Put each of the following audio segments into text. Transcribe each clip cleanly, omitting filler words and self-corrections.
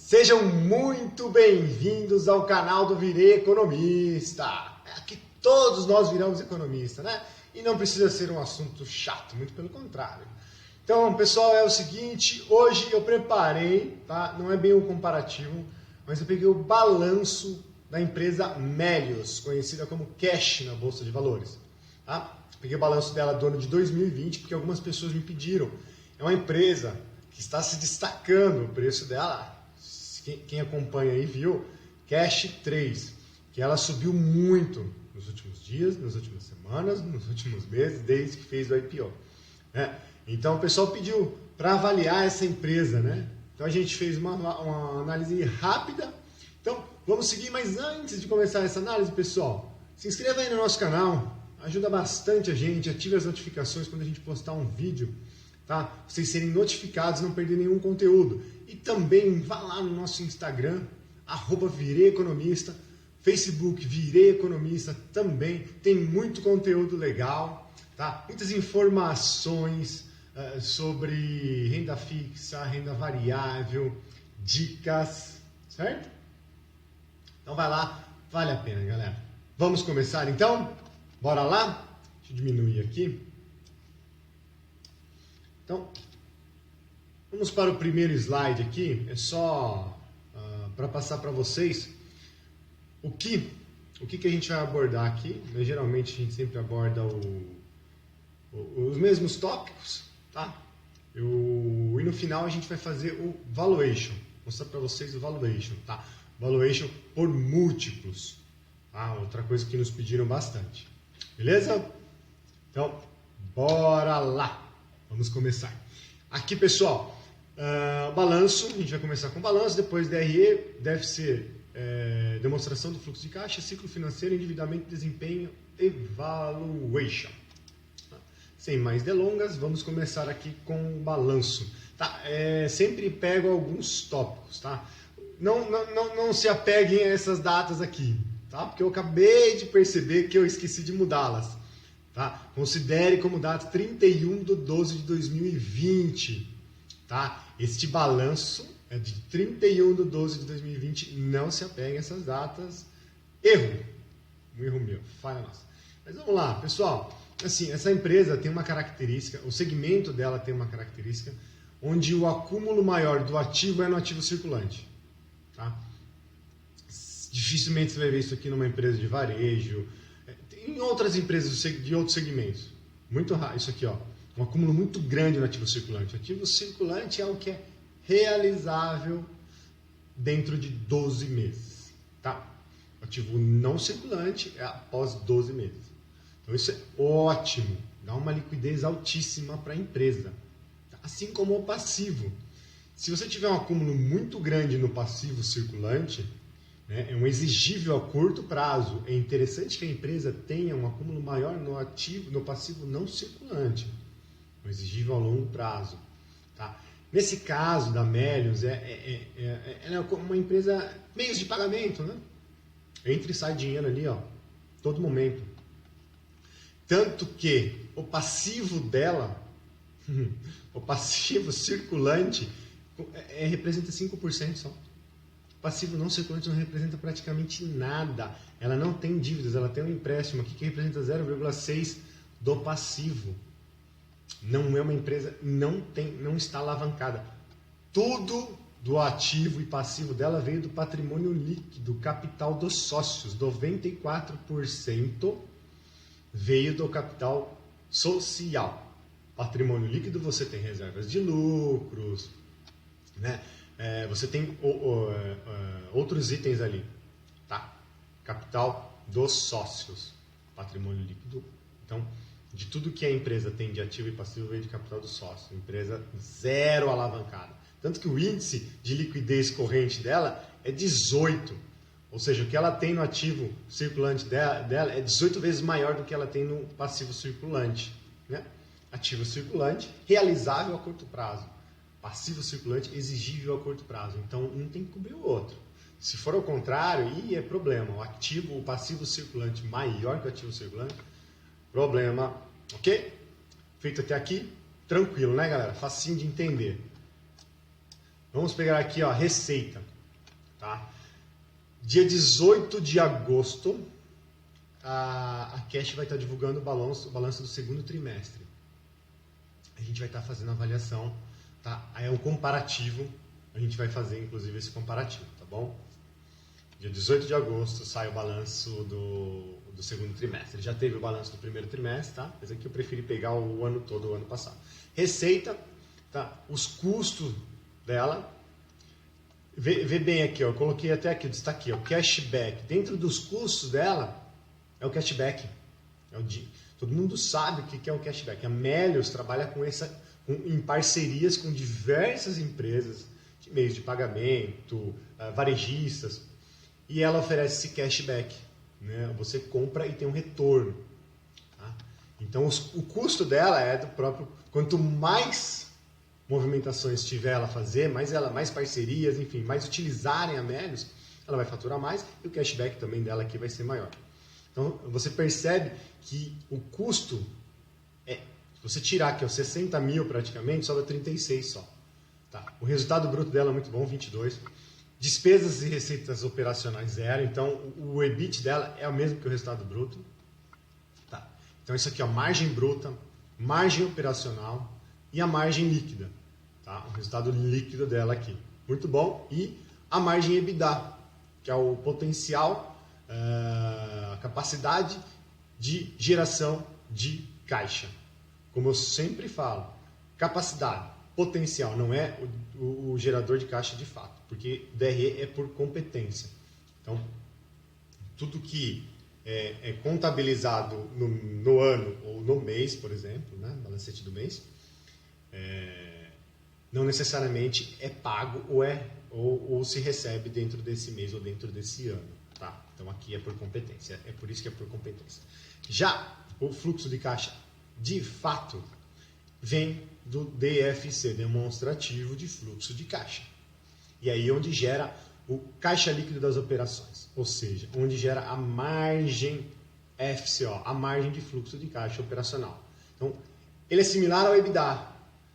Sejam muito bem-vindos ao canal do Virei Economista. Aqui todos nós viramos economista, né? E não precisa ser um assunto chato, muito pelo contrário. Então, pessoal, é o seguinte, hoje eu preparei, tá? Não é bem um comparativo, mas eu peguei o balanço da empresa Melius, conhecida como Cash na Bolsa de Valores, tá? Peguei o balanço dela do ano de 2020, porque algumas pessoas me pediram. É uma empresa que está se destacando, o preço dela, quem acompanha aí viu, Cash 3, que ela subiu muito nos últimos dias, nas últimas semanas, nos últimos meses, desde que fez o IPO. Né? Então o pessoal pediu para avaliar essa empresa, né? Então a gente fez uma análise rápida. Então vamos seguir, mas antes de começar essa análise, pessoal, se inscreva aí no nosso canal, ajuda bastante a gente, ative as notificações quando a gente postar um vídeo, tá? Vocês serem notificados, não perder nenhum conteúdo. E também vá lá no nosso Instagram, @VireiEconomista, Facebook Virei Economista também, tem muito conteúdo legal, tá? Muitas informações sobre renda fixa, renda variável, dicas, certo? Então vai lá, vale a pena, galera. Vamos começar então? Bora lá? Deixa eu diminuir aqui. Então, vamos para o primeiro slide aqui, é só para passar para vocês o que a gente vai abordar aqui. Geralmente a gente sempre aborda os mesmos tópicos, tá? E no final a gente vai fazer o valuation, mostrar para vocês o valuation, tá? Valuation por múltiplos, tá? Outra coisa que nos pediram bastante, beleza? Então, bora lá! Vamos começar. Aqui, pessoal, balanço, a gente vai começar com balanço, depois DRE, deve ser demonstração do fluxo de caixa, ciclo financeiro, endividamento, desempenho e valuation. Sem mais delongas, vamos começar aqui com o balanço. Tá? Sempre pego alguns tópicos, tá? Não se apeguem a essas datas aqui, tá? Porque eu acabei de perceber que eu esqueci de mudá-las. Tá? Considere como data 31/12/2020. Tá? Este balanço é de 31/12/2020. Não se apegue a essas datas. Erro. Um erro meu. Falha nossa. Mas vamos lá, pessoal. Assim, essa empresa tem uma característica, o segmento dela tem uma característica onde o acúmulo maior do ativo é no ativo circulante. Tá? Dificilmente você vai ver isso aqui numa empresa de varejo, em outras empresas de outros segmentos. Muito raro. Isso aqui, ó, um acúmulo muito grande no ativo circulante. O ativo circulante é o que é realizável dentro de 12 meses. Tá? O ativo não circulante é após 12 meses. Então isso é ótimo. Dá uma liquidez altíssima para a empresa. Assim como o passivo. Se você tiver um acúmulo muito grande no passivo circulante, é um exigível a curto prazo. É interessante que a empresa tenha um acúmulo maior no passivo não circulante. Um exigível a longo prazo. Tá? Nesse caso da Melius, ela é uma empresa, meios de pagamento, né? Entra e sai dinheiro ali, ó, todo momento. Tanto que o passivo dela, o passivo circulante, representa 5% só. Passivo não circulante não representa praticamente nada. Ela não tem dívidas, ela tem um empréstimo aqui que representa 0,6% do passivo. Não é uma empresa, não está alavancada. Tudo do ativo e passivo dela veio do patrimônio líquido, capital dos sócios. 94% veio do capital social. Patrimônio líquido, você tem reservas de lucros, né? Você tem outros itens ali, tá? Capital dos sócios, patrimônio líquido. Então, de tudo que a empresa tem de ativo e passivo veio de capital dos sócios. Empresa zero alavancada. Tanto que o índice de liquidez corrente dela é 18. Ou seja, o que ela tem no ativo circulante dela é 18 vezes maior do que ela tem no passivo circulante, né? Ativo circulante, realizável a curto prazo. Passivo circulante, exigível a curto prazo. Então, um tem que cobrir o outro. Se for ao contrário, é problema. O passivo circulante maior que o ativo circulante, problema. Ok? Feito até aqui, tranquilo, né, galera? Facinho de entender. Vamos pegar aqui, ó, receita. tá? Dia 18 de agosto, a Cash vai estar divulgando o balanço do segundo trimestre. A gente vai estar fazendo a avaliação, tá? Aí é um comparativo, a gente vai fazer inclusive esse comparativo, tá bom? Dia 18 de agosto sai o balanço do segundo trimestre. Já teve o balanço do primeiro trimestre, tá? Mas aqui eu preferi pegar o ano todo, o ano passado. Receita, tá? Os custos dela. Vê bem aqui, ó, eu coloquei até aqui, destaquei, o cashback. Dentro dos custos dela é o cashback. Todo mundo sabe o que é o cashback. A Melios trabalha em parcerias com diversas empresas de meios de pagamento, varejistas, e ela oferece esse cashback. Né? Você compra e tem um retorno. Tá? Então o custo dela é do próprio. Quanto mais movimentações tiver ela fazer, mais parcerias, enfim, mais utilizarem a Melios, ela vai faturar mais e o cashback também dela aqui vai ser maior. Então você percebe que o custo se você tirar aqui, 60 mil praticamente, sobra 36 só. Tá? O resultado bruto dela é muito bom, 22. Despesas e receitas operacionais zero, então o EBIT dela é o mesmo que o resultado bruto. Tá? Então isso aqui é margem bruta, margem operacional e a margem líquida. Tá? O resultado líquido dela aqui. Muito bom. E a margem EBITDA, que é o potencial, a capacidade de geração de caixa. Como eu sempre falo, capacidade, potencial, não é o gerador de caixa de fato, porque DRE é por competência. Então, tudo que é contabilizado no ano ou no mês, por exemplo, né? Balancete do mês, não necessariamente é pago ou se recebe dentro desse mês ou dentro desse ano. Tá? Então aqui é por competência, é por isso que é por competência. Já o fluxo de caixa, de fato, vem do DFC, demonstrativo de fluxo de caixa. E aí onde gera o caixa líquido das operações, ou seja, onde gera a margem FCO, a margem de fluxo de caixa operacional. Então, ele é similar ao EBITDA,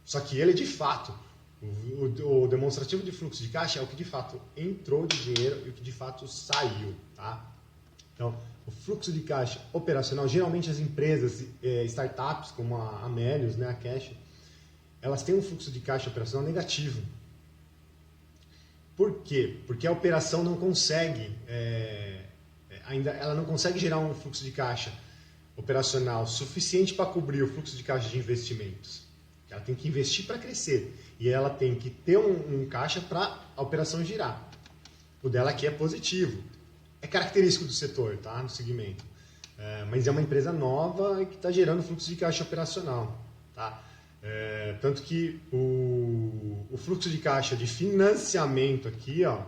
só que ele de fato, o demonstrativo de fluxo de caixa é o que de fato entrou de dinheiro e o que de fato saiu. Tá? Então, o fluxo de caixa operacional, geralmente as empresas, startups como a Melios, né, a Cash, elas têm um fluxo de caixa operacional negativo. Por quê? Porque a operação não consegue, ela não consegue gerar um fluxo de caixa operacional suficiente para cobrir o fluxo de caixa de investimentos. Ela tem que investir para crescer e ela tem que ter um caixa para a operação girar. O dela aqui é positivo. É característico do setor, tá? Do segmento. Mas é uma empresa nova que está gerando fluxo de caixa operacional. Tá? Tanto que o fluxo de caixa de financiamento aqui, ó,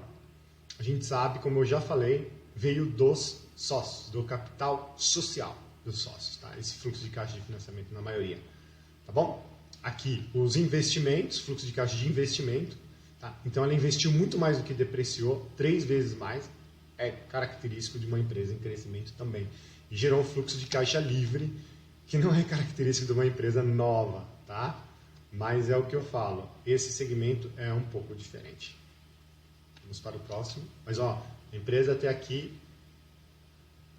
a gente sabe, como eu já falei, veio dos sócios, do capital social dos sócios. Tá? Esse fluxo de caixa de financiamento na maioria. Tá bom? Aqui, os investimentos, fluxo de caixa de investimento. Tá? Então, ela investiu muito mais do que depreciou, 3 vezes mais. É característico de uma empresa em crescimento também. E gerou um fluxo de caixa livre, que não é característico de uma empresa nova. Tá? Mas é o que eu falo, esse segmento é um pouco diferente. Vamos para o próximo. Mas, ó, a empresa até aqui,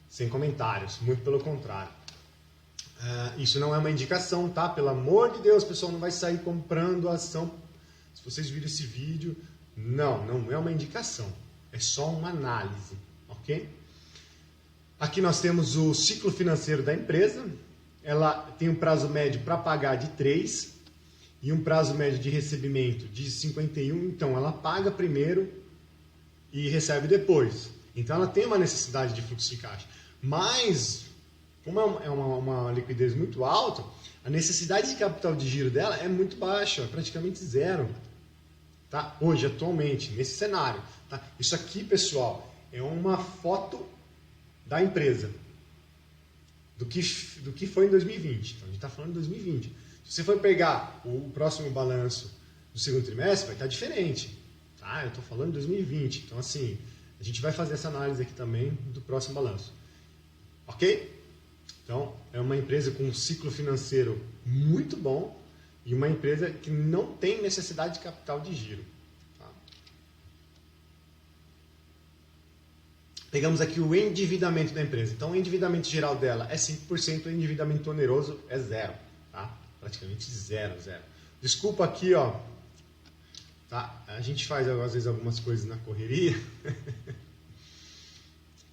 sem comentários, muito pelo contrário. Isso não é uma indicação, tá? Pelo amor de Deus, pessoal, não vai sair comprando a ação. Se vocês viram esse vídeo, não é uma indicação. É só uma análise, ok? Aqui nós temos o ciclo financeiro da empresa. Ela tem um prazo médio para pagar de 3 e um prazo médio de recebimento de 51. Então, ela paga primeiro e recebe depois. Então, ela tem uma necessidade de fluxo de caixa. Mas, como é uma liquidez muito alta, a necessidade de capital de giro dela é muito baixa, praticamente zero. Tá? Hoje, atualmente, nesse cenário. Tá? Isso aqui, pessoal, é uma foto da empresa, do que foi em 2020. Então, a gente está falando de 2020. Se você for pegar o próximo balanço do segundo trimestre, vai estar diferente. Tá? Eu estou falando de 2020. Então, assim, a gente vai fazer essa análise aqui também do próximo balanço. Ok? Então, é uma empresa com um ciclo financeiro muito bom e uma empresa que não tem necessidade de capital de giro. Tá? Pegamos aqui o endividamento da empresa. Então, o endividamento geral dela é 5%, o endividamento oneroso é 0, tá? Praticamente 0. Desculpa aqui, ó. Tá? A gente faz, às vezes, algumas coisas na correria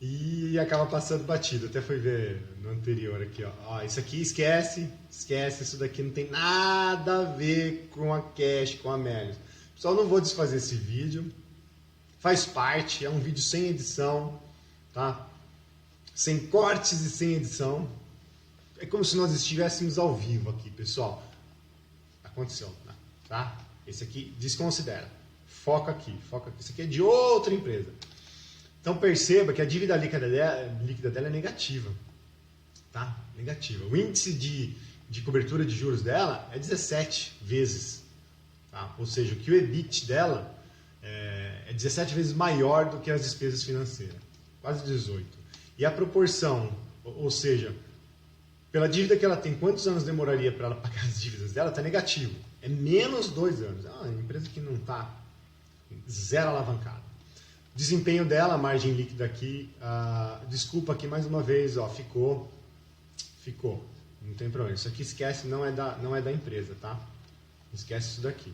e acaba passando batido. Até foi ver no anterior aqui, ó. Isso aqui esquece. Isso daqui não tem nada a ver com a Cash, com a Melius. Pessoal, não vou desfazer esse vídeo. Faz parte, é um vídeo sem edição, tá? Sem cortes e sem edição. É como se nós estivéssemos ao vivo aqui, pessoal. Aconteceu, tá? Esse aqui desconsidera. Foca aqui. Isso aqui é de outra empresa. Então perceba que a dívida líquida dela é negativa, tá? Negativa. O índice de cobertura de juros dela é 17 vezes, tá? Ou seja, que o EBIT dela é 17 vezes maior do que as despesas financeiras, quase 18. E a proporção, ou seja, pela dívida que ela tem, quantos anos demoraria para ela pagar as dívidas dela, está negativo. É menos 2 anos. É uma empresa que não está zero alavancada. Desempenho dela, a margem líquida aqui, desculpa aqui mais uma vez, ó, ficou, não tem problema. Isso aqui esquece, não é da empresa, tá? Esquece isso daqui.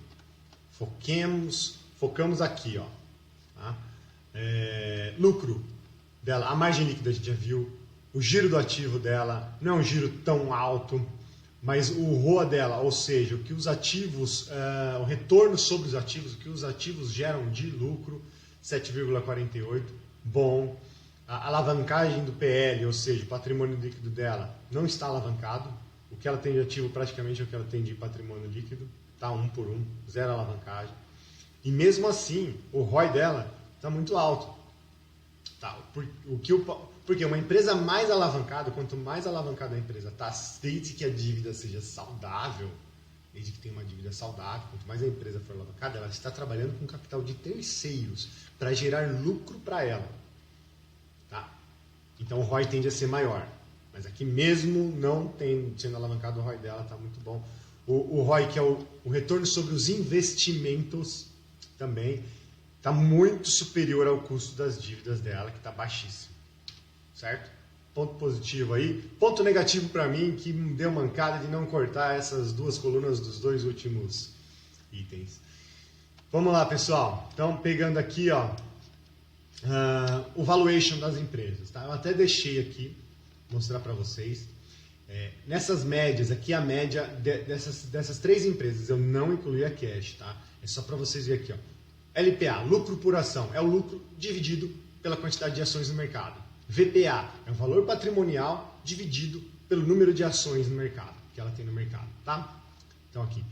Focamos aqui, ó. Tá? Lucro dela, a margem líquida a gente já viu. O giro do ativo dela não é um giro tão alto, mas o ROA dela, ou seja, o que os ativos, o retorno sobre os ativos, o que os ativos geram de lucro, 7,48, bom. A alavancagem do PL, ou seja, o patrimônio líquido dela, não está alavancado. O que ela tem de ativo praticamente é o que ela tem de patrimônio líquido, tá 1 por 1, zero alavancagem. E mesmo assim, o ROI dela está muito alto. Tá? Porque uma empresa mais alavancada, quanto mais alavancada a empresa está, desde que a dívida seja saudável, desde que tenha uma dívida saudável, quanto mais a empresa for alavancada, ela está trabalhando com capital de terceiros para gerar lucro para ela. Tá? Então o ROI tende a ser maior. Mas aqui mesmo não sendo alavancado, o ROI dela está muito bom. O ROI, que é o retorno sobre os investimentos, também está muito superior ao custo das dívidas dela, que está baixíssimo. Certo? Ponto positivo aí. Ponto negativo para mim, que me deu mancada de não cortar essas duas colunas dos 2 últimos itens. Vamos lá, pessoal. Então, pegando aqui, ó, o valuation das empresas. Tá? Eu até deixei aqui, mostrar para vocês. Nessas médias, aqui a média dessas 3 empresas, eu não incluí a Cash, tá? É só para vocês verem aqui, ó. LPA, lucro por ação, é o lucro dividido pela quantidade de ações no mercado. VPA, é o valor patrimonial dividido pelo número de ações no mercado, que ela tem no mercado, tá? Então aqui,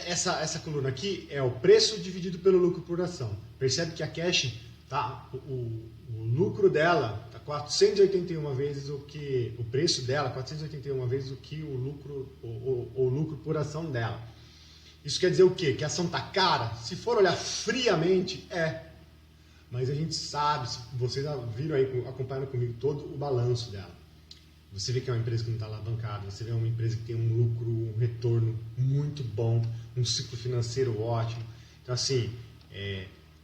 essa coluna aqui é o preço dividido pelo lucro por ação. Percebe que a Cash, tá? O lucro dela está 481 vezes o preço dela, 481 vezes o que o lucro por ação dela. Isso quer dizer o quê? Que a ação está cara? Se for olhar friamente, mas a gente sabe, vocês viram aí, acompanhando comigo todo o balanço dela. Você vê que é uma empresa que não está alavancada, você vê uma empresa que tem um lucro, um retorno muito bom, um ciclo financeiro ótimo. Então, assim,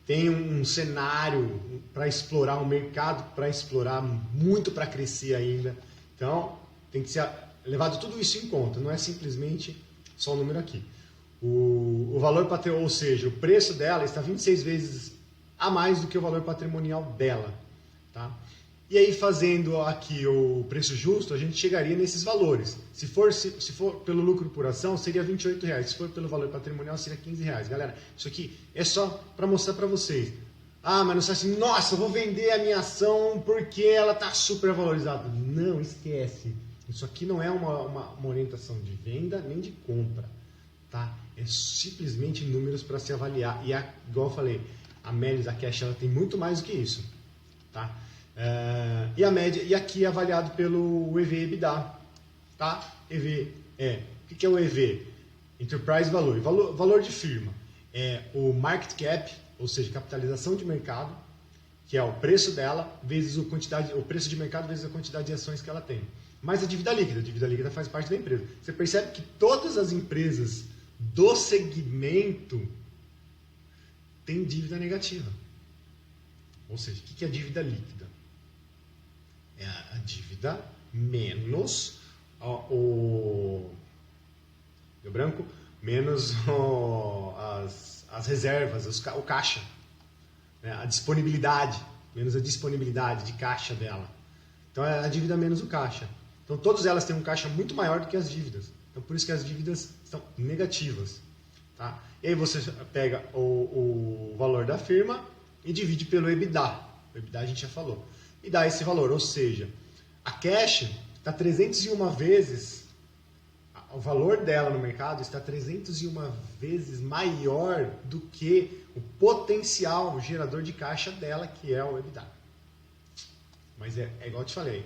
tem um cenário para explorar, um mercado para explorar, muito para crescer ainda. Então, tem que ser levado tudo isso em conta, não é simplesmente só o número aqui. O valor patrimonial, ou seja, o preço dela está 26 vezes a mais do que o valor patrimonial dela. Tá? E aí, fazendo aqui o preço justo, a gente chegaria nesses valores. Se for pelo lucro por ação, seria R$ 28,00. Se for pelo valor patrimonial, seria R$ 15,00. Galera, isso aqui é só para mostrar para vocês. Mas não sai assim, nossa, eu vou vender a minha ação porque ela está super valorizada. Não, esquece. Isso aqui não é uma orientação de venda nem de compra. Tá? É simplesmente números para se avaliar. E, igual eu falei, a Melius, a Cash, ela tem muito mais do que isso. Tá? E a média, e aqui é avaliado pelo EV/EBITDA. Tá? EV o que é o EV? Enterprise Value. Valor de firma. É o market cap, ou seja, capitalização de mercado, que é o preço dela, vezes o preço de mercado vezes a quantidade de ações que ela tem. Mais a dívida líquida. A dívida líquida faz parte da empresa. Você percebe que todas as empresas do segmento têm dívida negativa. Ou seja, o que é a dívida líquida? É a dívida menos deu branco? Menos as reservas, o caixa, né? A disponibilidade, menos a disponibilidade de caixa dela. Então é a dívida menos o caixa. Então todas elas têm um caixa muito maior do que as dívidas. Então por isso que as dívidas são negativas. Tá? E aí você pega o valor da firma e divide pelo EBITDA. O EBITDA a gente já falou. E dá esse valor, ou seja, a cash está 301 vezes, o valor dela no mercado está 301 vezes maior do que o potencial gerador de caixa dela, que é o EBITDA. Mas é igual eu te falei.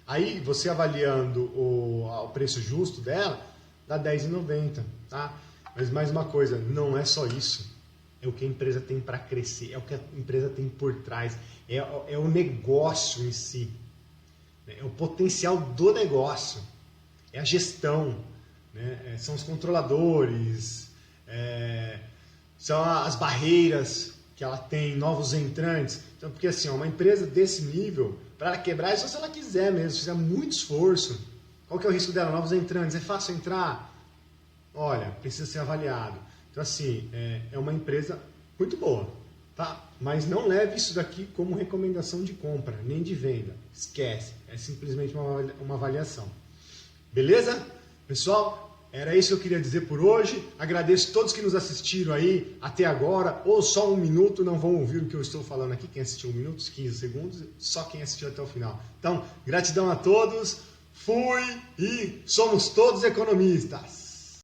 Aí você avaliando o preço justo dela, dá R$10,90. Tá? Mas mais uma coisa, não é só isso. É o que a empresa tem para crescer, é o que a empresa tem por trás, é o negócio em si, é o potencial do negócio, é a gestão, né? São os controladores, são as barreiras que ela tem, novos entrantes. Então, porque assim, uma empresa desse nível, para ela quebrar, é só se ela quiser mesmo, se fizer muito esforço. Qual que é o risco dela? Novos entrantes, é fácil entrar? Olha, precisa ser avaliado. Então, assim, é uma empresa muito boa, tá? Mas não leve isso daqui como recomendação de compra, nem de venda. Esquece. É simplesmente uma avaliação. Beleza? Pessoal, era isso que eu queria dizer por hoje. Agradeço a todos que nos assistiram aí até agora, ou só 1 minuto, não vão ouvir o que eu estou falando aqui. Quem assistiu 1 minuto, 15 segundos, só quem assistiu até o final. Então, gratidão a todos. Fui e somos todos economistas.